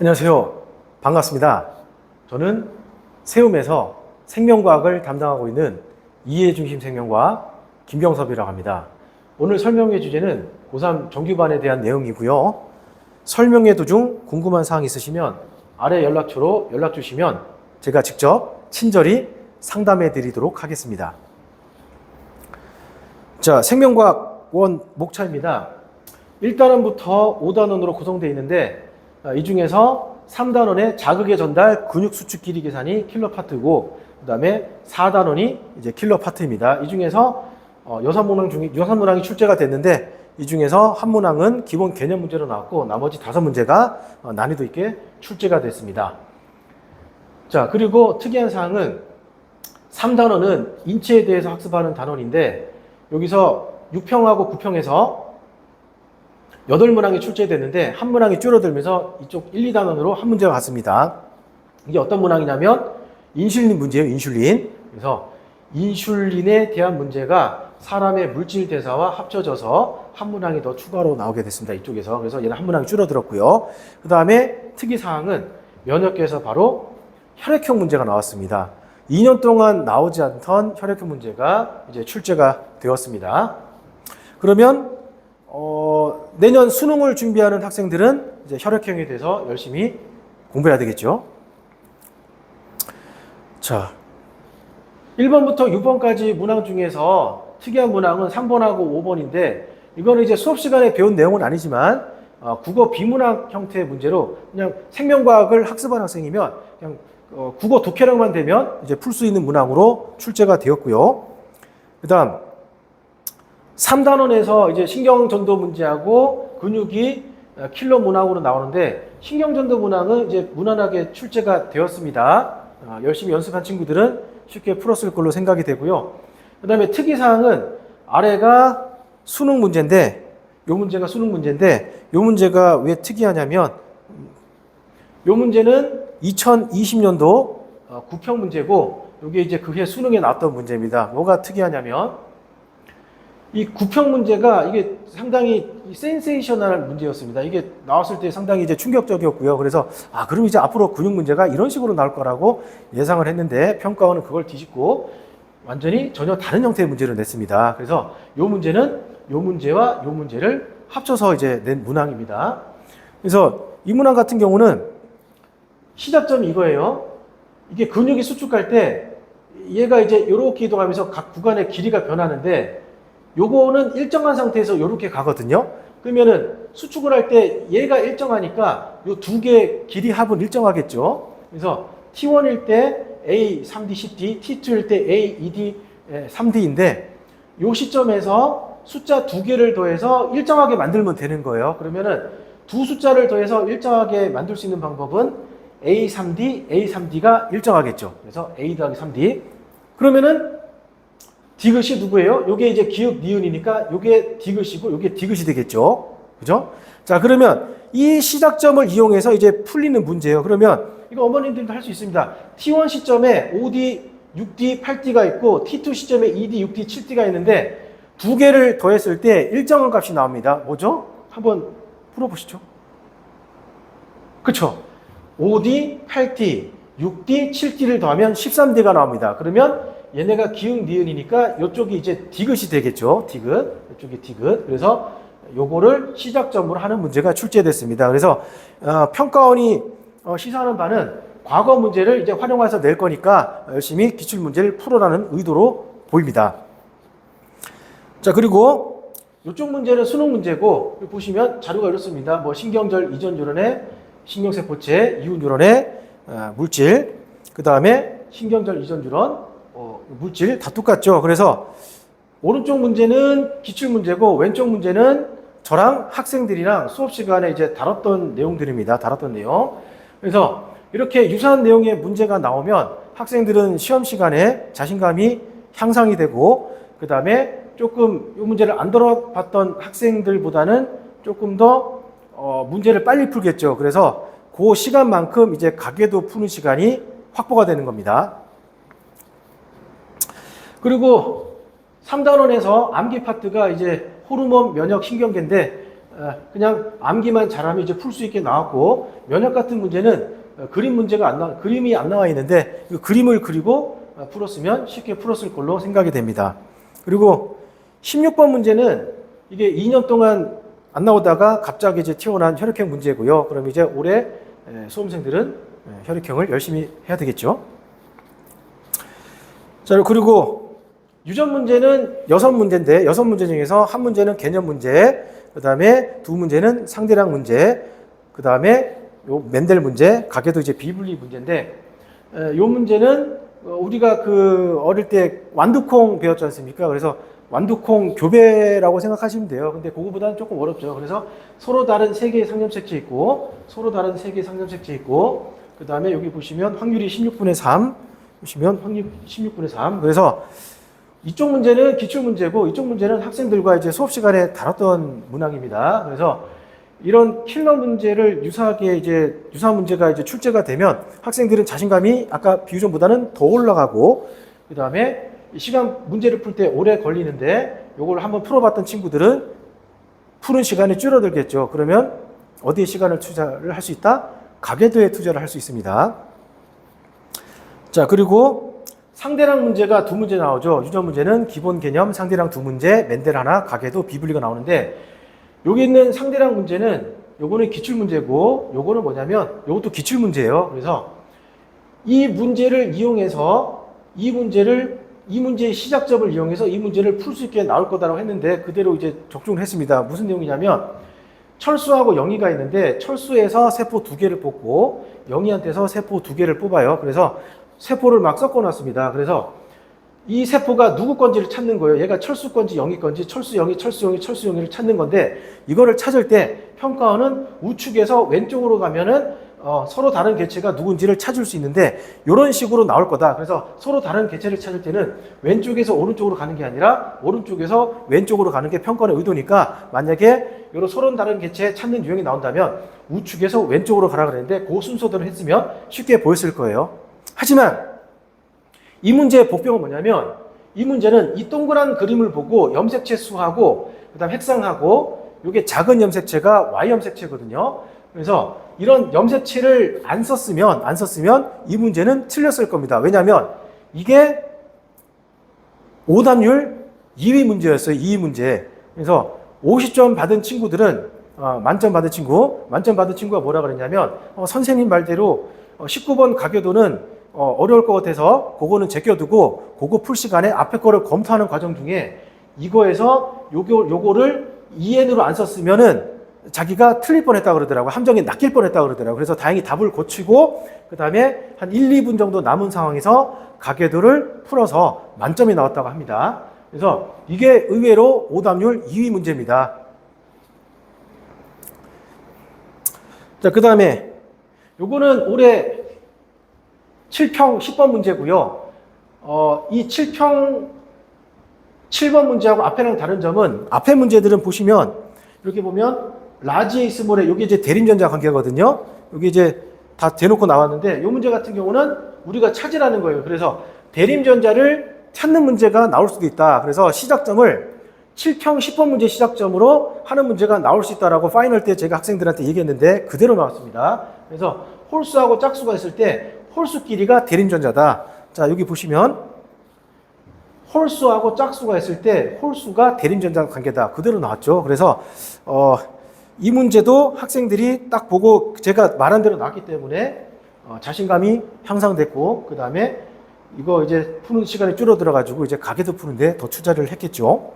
안녕하세요. 반갑습니다. 저는 세움에서 생명과학을 담당하고 있는 이해중심 생명과학 김병섭이라고 합니다. 오늘 설명의 주제는 고3 정규반에 대한 내용이고요. 설명의 도중 궁금한 사항 있으시면 아래 연락처로 연락 주시면 제가 직접 친절히 상담해 드리도록 하겠습니다. 자, 생명과학 원 목차입니다. 1단원부터 5단원으로 구성되어 있는데 이 중에서 3단원의 자극의 전달, 근육 수축 길이 계산이 킬러 파트고, 그 다음에 4단원이 이제 킬러 파트입니다. 이 중에서 6문항이 출제가 됐는데, 이 중에서 한 문항은 기본 개념 문제로 나왔고, 나머지 5문제가 난이도 있게 출제가 됐습니다. 자, 그리고 특이한 사항은 3단원은 인체에 대해서 학습하는 단원인데, 여기서 6평하고 9평에서 8문항이 출제됐는데 한 문항이 줄어들면서 이쪽 1, 2단원으로 한 문제가 갔습니다. 이게 어떤 문항이냐면 인슐린 문제예요. 인슐린. 그래서 인슐린에 대한 문제가 사람의 물질 대사와 합쳐져서 한 문항이 더 추가로 나오게 됐습니다. 이쪽에서. 그래서 얘는 한 문항이 줄어들었고요. 그 다음에 특이사항은 면역계에서 바로 혈액형 문제가 나왔습니다. 2년 동안 나오지 않던 혈액형 문제가 이제 출제가 되었습니다. 그러면 내년 수능을 준비하는 학생들은 이제 혈액형에 대해서 열심히 공부해야 되겠죠. 자, 1번부터 6번까지 문항 중에서 특이한 문항은 3번하고 5번인데 이거는 이제 수업 시간에 배운 내용은 아니지만 국어 비문학 형태의 문제로 그냥 생명과학을 학습한 학생이면 그냥 국어 독해력만 되면 이제 풀 수 있는 문항으로 출제가 되었고요. 그다음 3단원에서 이제 신경전도 문제하고 근육이 킬러 문항으로 나오는데 신경전도 문항은 이제 무난하게 출제가 되었습니다. 열심히 연습한 친구들은 쉽게 풀었을 걸로 생각이 되고요. 그 다음에 특이사항은 아래가 수능 문제인데 요 문제가 수능 문제인데 요 문제가 왜 특이하냐면 요 문제는 2020년도 9평 문제고 요게 이제 그해 수능에 나왔던 문제입니다. 뭐가 특이하냐면 이 9평 문제가 이게 상당히 센세이셔널한 문제였습니다. 이게 나왔을 때 상당히 이제 충격적이었고요. 그래서 그럼 이제 앞으로 근육 문제가 이런 식으로 나올 거라고 예상을 했는데 평가원은 그걸 뒤집고 완전히 전혀 다른 형태의 문제를 냈습니다. 그래서 요 문제는 요 문제와 요 문제를 합쳐서 이제 낸 문항입니다. 그래서 이 문항 같은 경우는 시작점이 이거예요. 이게 근육이 수축할 때 얘가 이제 이렇게 이동하면서 각 구간의 길이가 변하는데 요거는 일정한 상태에서 이렇게 가거든요. 그러면은 수축을 할 때 얘가 일정하니까 요 두 개 길이 합은 일정하겠죠. 그래서 T1일 때 A 3D 10D, T2일 때 A 2D 3D인데 요 시점에서 숫자 두 개를 더해서 일정하게 만들면 되는 거예요. 그러면은 두 숫자를 더해서 일정하게 만들 수 있는 방법은 A 3D, A 3D가 일정하겠죠. 그래서 A 더하기 3D. 그러면은 디귿이 누구예요? 요게 이제 기역 니은이니까 요게 디귿이고 요게 디귿이 되겠죠. 그죠? 자, 그러면 이 시작점을 이용해서 이제 풀리는 문제예요. 그러면 이거 어머님들도 할 수 있습니다. T1 시점에 5D, 6D, 8D가 있고 T2 시점에 2D, 6D, 7D가 있는데 두 개를 더했을 때 일정한 값이 나옵니다. 뭐죠? 한번 풀어보시죠. 그쵸? 5D, 8D, 6D, 7D를 더하면 13D가 나옵니다. 그러면 얘네가 기역 니은이니까 이쪽이 이제 디귿이 되겠죠. 디귿. 이쪽이 디귿. 그래서 요거를 시작점으로 하는 문제가 출제됐습니다. 그래서 평가원이 시사하는 바는 과거 문제를 이제 활용해서 낼 거니까 열심히 기출 문제를 풀어라는 의도로 보입니다. 자, 그리고 이쪽 문제는 수능 문제고 보시면 자료가 이렇습니다. 뭐 신경절 이전 뉴런의 신경세포체 이후 뉴런의 물질, 그 다음에 신경절 이전 뉴런 물질 다 똑같죠. 그래서 오른쪽 문제는 기출 문제고 왼쪽 문제는 저랑 학생들이랑 수업 시간에 이제 다뤘던 내용들입니다. 다뤘던 내용. 그래서 이렇게 유사한 내용의 문제가 나오면 학생들은 시험 시간에 자신감이 향상이 되고 그 다음에 조금 이 문제를 안 다뤄봤던 학생들보다는 조금 더 문제를 빨리 풀겠죠. 그래서 그 시간만큼 이제 가계도 푸는 시간이 확보가 되는 겁니다. 그리고 3단원에서 암기 파트가 이제 호르몬 면역 신경계인데 그냥 암기만 잘하면 이제 풀 수 있게 나왔고, 면역 같은 문제는 그림이 안 나와 있는데 그 그림을 그리고 풀었으면 쉽게 풀었을 걸로 생각이 됩니다. 그리고 16번 문제는 이게 2년 동안 안 나오다가 갑자기 이제 튀어나온 혈액형 문제고요. 그럼 이제 올해 수험생들은 혈액형을 열심히 해야 되겠죠. 자, 그리고 유전 문제는 6문제인데 6문제 중에서 한 문제는 개념 문제, 그 다음에 두 문제는 상대량 문제, 그 다음에 요 멘델 문제, 가계도 이제 비분리 문제인데, 요 문제는 우리가 그 어릴 때 완두콩 배웠지 않습니까? 그래서 완두콩 교배라고 생각하시면 돼요. 근데 그거보다는 조금 어렵죠. 그래서 서로 다른 세 개의 상점색체 있고, 그 다음에 여기 보시면 확률이 16분의 3, 보시면 확률 16분의 3. 그래서 이쪽 문제는 기출 문제고, 이쪽 문제는 학생들과 이제 수업 시간에 다뤘던 문항입니다. 그래서 이런 킬러 문제를 유사 문제가 이제 출제가 되면 학생들은 자신감이 아까 비유전보다는 더 올라가고, 그 다음에 시간 문제를 풀 때 오래 걸리는데 요걸 한번 풀어봤던 친구들은 푸는 시간이 줄어들겠죠. 그러면 어디에 시간을 투자를 할 수 있다? 가계도에 투자를 할 수 있습니다. 자, 그리고 상대량 문제가 두 문제 나오죠. 유전 문제는 기본 개념, 상대량 두 문제, 멘델 하나, 가계도, 비분리가 나오는데, 여기 있는 상대량 문제는 요거는 기출 문제고, 요거는 뭐냐면 요것도 기출 문제예요. 그래서 이 문제를 이용해서 이 문제의 시작점을 이용해서 이 문제를 풀 수 있게 나올 거다라고 했는데 그대로 이제 적중을 했습니다. 무슨 내용이냐면 철수하고 영희가 있는데 철수에서 세포 2개를 뽑고 영희한테서 세포 2개를 뽑아요. 그래서 세포를 막 섞어놨습니다. 그래서 이 세포가 누구 건지를 찾는 거예요. 얘가 철수 건지 영희 건지, 철수 영희, 철수 영희, 철수 영희를 찾는 건데, 이거를 찾을 때 평가원은 우측에서 왼쪽으로 가면은 서로 다른 개체가 누군지를 찾을 수 있는데 이런 식으로 나올 거다. 그래서 서로 다른 개체를 찾을 때는 왼쪽에서 오른쪽으로 가는 게 아니라 오른쪽에서 왼쪽으로 가는 게 평가원의 의도니까, 만약에 이런 서로 다른 개체 찾는 유형이 나온다면 우측에서 왼쪽으로 가라 그랬는데 그 순서대로 했으면 쉽게 보였을 거예요. 하지만 이 문제의 복병은 뭐냐면, 이 문제는 이 동그란 그림을 보고 염색체 수하고 그 다음 핵상하고 이게 작은 염색체가 Y염색체거든요. 그래서 이런 염색체를 안 썼으면 이 문제는 틀렸을 겁니다. 왜냐하면 이게 오답률 2위 문제였어요. 2위 문제. 그래서 50점 받은 친구들은 만점 받은 친구가 뭐라 그랬냐면 선생님 말대로 19번 가계도는 어려울 것 같아서 그거는 제껴두고 그거 풀 시간에 앞에 거를 검토하는 과정 중에 이거에서 요거를 EN으로 안 썼으면은 자기가 틀릴 뻔했다 그러더라고요. 함정이 낚일 뻔했다 그러더라고요. 그래서 다행히 답을 고치고 그 다음에 한 1, 2분 정도 남은 상황에서 가계도를 풀어서 만점이 나왔다고 합니다. 그래서 이게 의외로 오답률 2위 문제입니다. 자, 그 다음에 요거는 올해 7평 10번 문제고요. 이 7평 7번 문제하고 앞에랑 다른 점은, 앞에 문제들은 보시면 이렇게 보면 라지에 스몰에 여기 이제 대림전자 관계거든요. 여기 이제 다 대놓고 나왔는데 이 문제 같은 경우는 우리가 찾으라는 거예요. 그래서 대림전자를 찾는 문제가 나올 수도 있다. 그래서 시작점을 7평 10번 문제 시작점으로 하는 문제가 나올 수 있다라고 파이널 때 제가 학생들한테 얘기했는데 그대로 나왔습니다. 그래서 홀수하고 짝수가 있을 때 홀수 길이가 대림전자다. 자, 여기 보시면 홀수하고 짝수가 있을 때 홀수가 대림전자 관계다. 그대로 나왔죠. 그래서 이 문제도 학생들이 딱 보고 제가 말한 대로 나왔기 때문에 자신감이 향상됐고, 그 다음에 이거 이제 푸는 시간이 줄어들어가지고 이제 가계도 푸는데 더 투자를 했겠죠.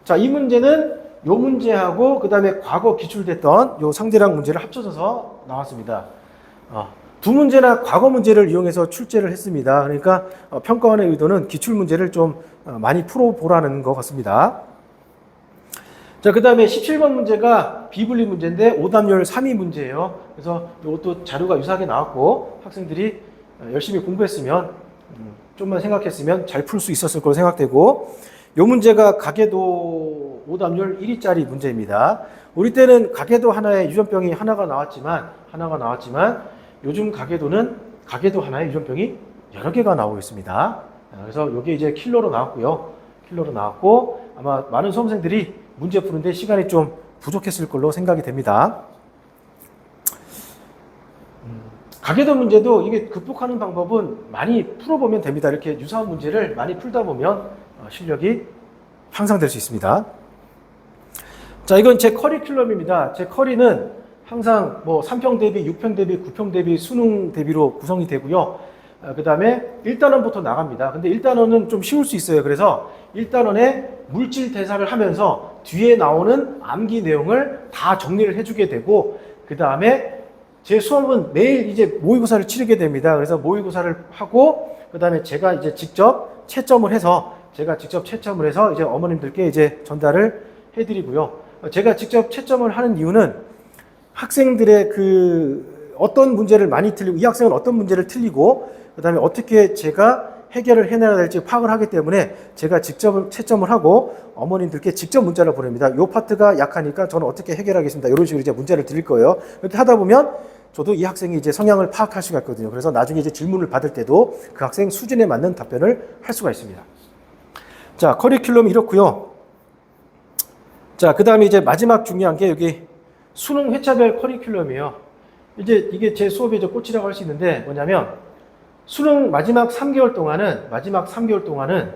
자, 이 문제는 요 문제하고 그 다음에 과거 기출됐던 요 상대량 문제를 합쳐져서 나왔습니다. 두 문제나 과거 문제를 이용해서 출제를 했습니다. 그러니까 평가원의 의도는 기출 문제를 좀 많이 풀어보라는 것 같습니다. 자, 그 다음에 17번 문제가 비분리 문제인데 오답률 3위 문제예요. 그래서 이것도 자료가 유사하게 나왔고 학생들이 열심히 공부했으면, 좀만 생각했으면 잘 풀 수 있었을 거로 생각되고, 이 문제가 가계도 오답률 1위짜리 문제입니다. 우리 때는 가계도 하나에 유전병이 하나가 나왔지만 요즘 가계도 하나에 유전병이 여러 개가 나오고 있습니다. 그래서 이게 이제 킬러로 나왔고요. 아마 많은 수험생들이 문제 푸는데 시간이 좀 부족했을 걸로 생각이 됩니다. 가계도 문제도 이게 극복하는 방법은 많이 풀어보면 됩니다. 이렇게 유사한 문제를 많이 풀다 보면 실력이 향상될 수 있습니다. 자, 이건 제 커리큘럼입니다. 제 커리는 항상 뭐 3평 대비, 6평 대비, 9평 대비, 수능 대비로 구성이 되고요. 그 다음에 1단원부터 나갑니다. 근데 1단원은 좀 쉬울 수 있어요. 그래서 1단원에 물질 대사를 하면서 뒤에 나오는 암기 내용을 다 정리를 해주게 되고, 그 다음에 제 수업은 매일 이제 모의고사를 치르게 됩니다. 그래서 모의고사를 하고, 그 다음에 제가 이제 직접 채점을 해서 이제 어머님들께 이제 전달을 해드리고요. 제가 직접 채점을 하는 이유는 학생들의 그 어떤 문제를 많이 틀리고, 이 학생은 어떤 문제를 틀리고, 그 다음에 어떻게 제가 해결을 해내야 될지 파악을 하기 때문에 제가 직접 채점을 하고 어머님들께 직접 문자를 보냅니다. 이 파트가 약하니까 저는 어떻게 해결하겠습니다. 이런 식으로 이제 문자를 드릴 거예요. 그렇게 하다 보면 저도 이 학생이 이제 성향을 파악할 수가 있거든요. 그래서 나중에 이제 질문을 받을 때도 그 학생 수준에 맞는 답변을 할 수가 있습니다. 자, 커리큘럼이 이렇고요. 자, 그 다음에 이제 마지막 중요한 게 여기 수능 회차별 커리큘럼이에요. 이제 이게 제 수업의 이제 꽃이라고 할 수 있는데 뭐냐면, 수능 마지막 3개월 동안은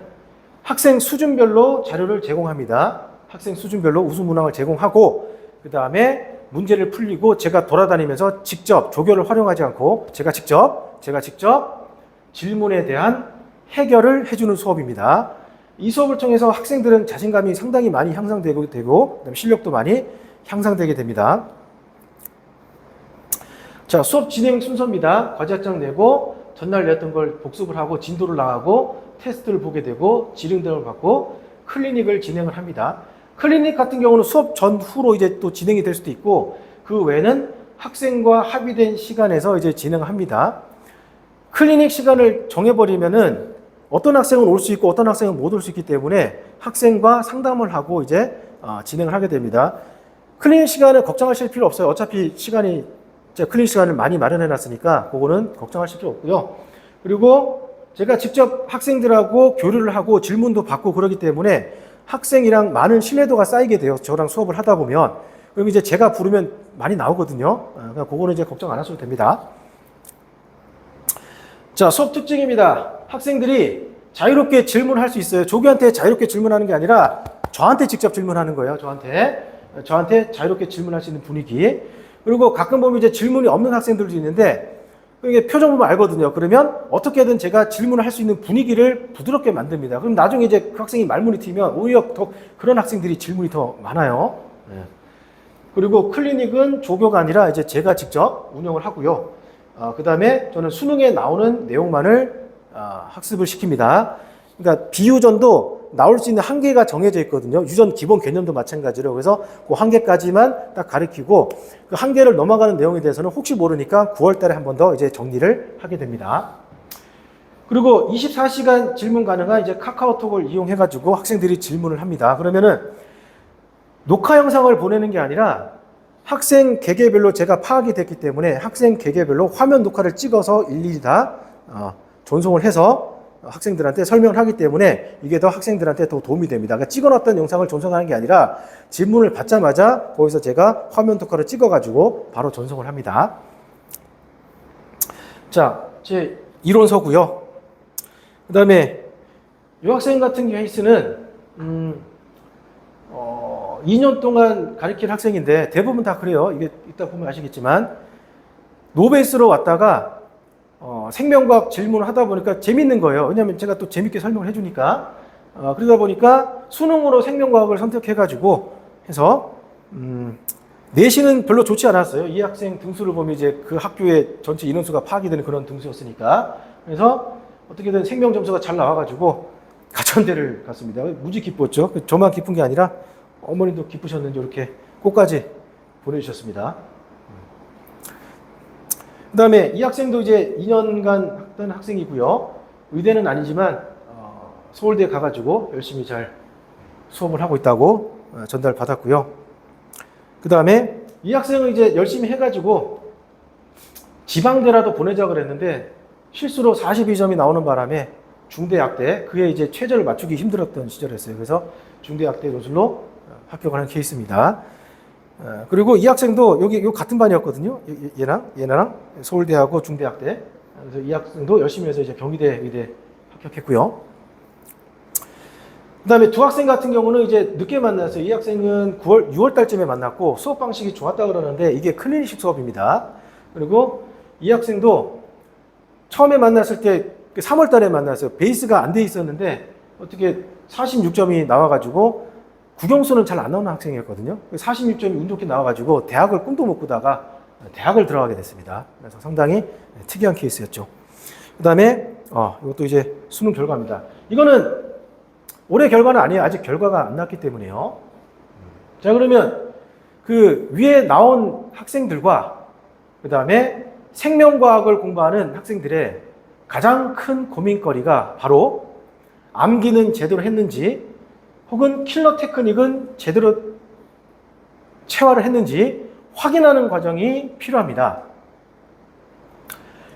학생 수준별로 자료를 제공합니다. 학생 수준별로 우수 문항을 제공하고, 그 다음에 문제를 풀리고 제가 돌아다니면서 직접 조교를 활용하지 않고 제가 직접 질문에 대한 해결을 해주는 수업입니다. 이 수업을 통해서 학생들은 자신감이 상당히 많이 향상되고 그다음에 실력도 많이 향상되게 됩니다. 자, 수업 진행 순서입니다. 과제학장 내고 전날 냈던 걸 복습을 하고 진도를 나가고 테스트를 보게 되고 지령등을 받고 클리닉을 진행을 합니다. 클리닉 같은 경우는 수업 전후로 이제 또 진행이 될 수도 있고, 그 외에는 학생과 합의된 시간에서 이제 진행을 합니다. 클리닉 시간을 정해버리면은 어떤 학생은 올 수 있고 어떤 학생은 못 올 수 있기 때문에 학생과 상담을 하고 이제 진행을 하게 됩니다. 클리닉 시간은 걱정하실 필요 없어요. 어차피 클리닉 시간을 많이 마련해 놨으니까 그거는 걱정하실 필요 없고요. 그리고 제가 직접 학생들하고 교류를 하고 질문도 받고 그러기 때문에 학생이랑 많은 신뢰도가 쌓이게 돼요. 저랑 수업을 하다 보면. 그럼 이제 제가 부르면 많이 나오거든요. 그러니까 그거는 이제 걱정 안 하셔도 됩니다. 자, 수업 특징입니다. 학생들이 자유롭게 질문할 수 있어요. 조교한테 자유롭게 질문하는 게 아니라 저한테 직접 질문하는 거예요. 저한테 자유롭게 질문할 수 있는 분위기. 그리고 가끔 보면 이제 질문이 없는 학생들도 있는데, 이게 표정 보면 알거든요. 그러면 어떻게든 제가 질문을 할 수 있는 분위기를 부드럽게 만듭니다. 그럼 나중에 이제 그 학생이 말문이 튀면 오히려 더 그런 학생들이 질문이 더 많아요. 네. 그리고 클리닉은 조교가 아니라 이제 제가 직접 운영을 하고요. 그 다음에 저는 수능에 나오는 내용만을 학습을 시킵니다. 그러니까 비유전도 나올 수 있는 한계가 정해져 있거든요. 유전 기본 개념도 마찬가지로. 그래서 그 한계까지만 딱 가르치고, 그 한계를 넘어가는 내용에 대해서는 혹시 모르니까 9월 달에 한 번 더 이제 정리를 하게 됩니다. 그리고 24시간 질문 가능한 이제 카카오톡을 이용해가지고 학생들이 질문을 합니다. 그러면은 녹화 영상을 보내는 게 아니라 학생 개개별로 제가 파악이 됐기 때문에 학생 개개별로 화면 녹화를 찍어서 일일이 다 전송을 해서 학생들한테 설명을 하기 때문에 이게 더 학생들한테 더 도움이 됩니다. 그러니까 찍어놨던 영상을 전송하는 게 아니라 질문을 받자마자 거기서 제가 화면 녹화를 찍어가지고 바로 전송을 합니다. 자, 제 이론서고요. 그 다음에 이 학생 같은 케이스는 2년 동안 가르칠 학생인데 대부분 다 그래요. 이게 이따 보면 아시겠지만 노베이스로 왔다가 생명과학 질문을 하다 보니까 재밌는 거예요. 왜냐하면 제가 또 재밌게 설명을 해주니까. 그러다 보니까 수능으로 생명과학을 선택해가지고 해서 내신은 별로 좋지 않았어요. 이 학생 등수를 보면 이제 그 학교의 전체 인원수가 파악이 되는 그런 등수였으니까. 그래서 어떻게든 생명 점수가 잘 나와가지고 가천대를 갔습니다. 무지 기뻤죠. 저만 기쁜 게 아니라 어머님도 기쁘셨는지 이렇게 꽃까지 보내주셨습니다. 그 다음에 이 학생도 이제 2년간 학던 학생이고요. 의대는 아니지만 서울대 가가지고 열심히 잘 수업을 하고 있다고 전달 받았고요. 그 다음에 이 학생은 이제 열심히 해가지고 지방대라도 보내자 그랬는데 실수로 42점이 나오는 바람에 중대학대, 그에 이제 최저를 맞추기 힘들었던 시절이었어요. 그래서 중대학대 노출로 합격을 한 케이스입니다. 그리고 이 학생도 여기 요 같은 반이었거든요. 얘랑 서울대하고 중대학 때. 그래서 이 학생도 열심히 해서 이제 경희대, 의대 합격했고요. 그다음에 두 학생 같은 경우는 이제 늦게 만났어요. 이 학생은 6월 달쯤에 만났고 수업 방식이 좋았다 그러는데 이게 클리닉식 수업입니다. 그리고 이 학생도 처음에 만났을 때 3월 달에 만났어요. 베이스가 안 돼 있었는데 어떻게 46점이 나와가지고 국영수는 잘 안 나오는 학생이었거든요. 46점이 운 좋게 나와가지고 대학을 꿈도 못 꾸다가 대학을 들어가게 됐습니다. 그래서 상당히 특이한 케이스였죠. 그 다음에 이것도 이제 수능 결과입니다. 이거는 올해 결과는 아니에요. 아직 결과가 안 났기 때문에요. 자, 그러면 그 위에 나온 학생들과 그 다음에 생명과학을 공부하는 학생들의 가장 큰 고민거리가 바로 암기는 제대로 했는지 혹은 킬러 테크닉은 제대로 체화를 했는지 확인하는 과정이 필요합니다.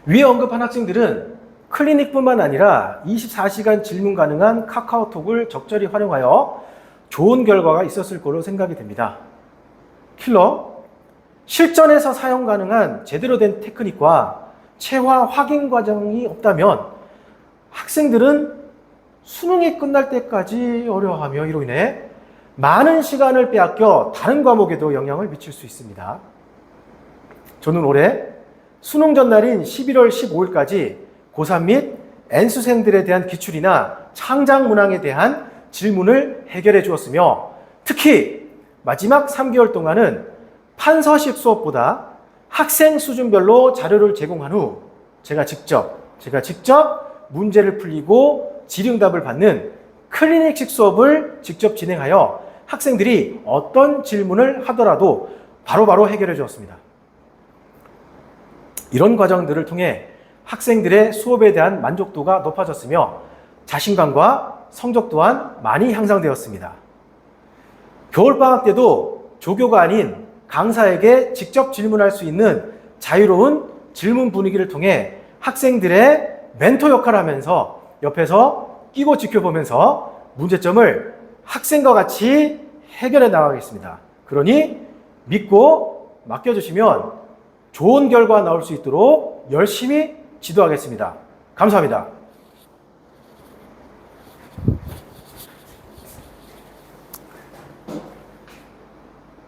위에 언급한 학생들은 클리닉뿐만 아니라 24시간 질문 가능한 카카오톡을 적절히 활용하여 좋은 결과가 있었을 걸로 생각이 됩니다. 킬러, 실전에서 사용 가능한 제대로 된 테크닉과 체화 확인 과정이 없다면 학생들은 수능이 끝날 때까지 어려워하며 이로 인해 많은 시간을 빼앗겨 다른 과목에도 영향을 미칠 수 있습니다. 저는 올해 수능 전날인 11월 15일까지 고3 및 N수생들에 대한 기출이나 창작 문항에 대한 질문을 해결해 주었으며 특히 마지막 3개월 동안은 판서식 수업보다 학생 수준별로 자료를 제공한 후 제가 직접 문제를 풀리고 질의응답을 받는 클리닉식 수업을 직접 진행하여 학생들이 어떤 질문을 하더라도 바로바로 해결해 주었습니다. 이런 과정들을 통해 학생들의 수업에 대한 만족도가 높아졌으며 자신감과 성적 또한 많이 향상되었습니다. 겨울방학 때도 조교가 아닌 강사에게 직접 질문할 수 있는 자유로운 질문 분위기를 통해 학생들의 멘토 역할을 하면서 옆에서 끼고 지켜보면서 문제점을 학생과 같이 해결해 나가겠습니다. 그러니 믿고 맡겨주시면 좋은 결과 나올 수 있도록 열심히 지도하겠습니다. 감사합니다.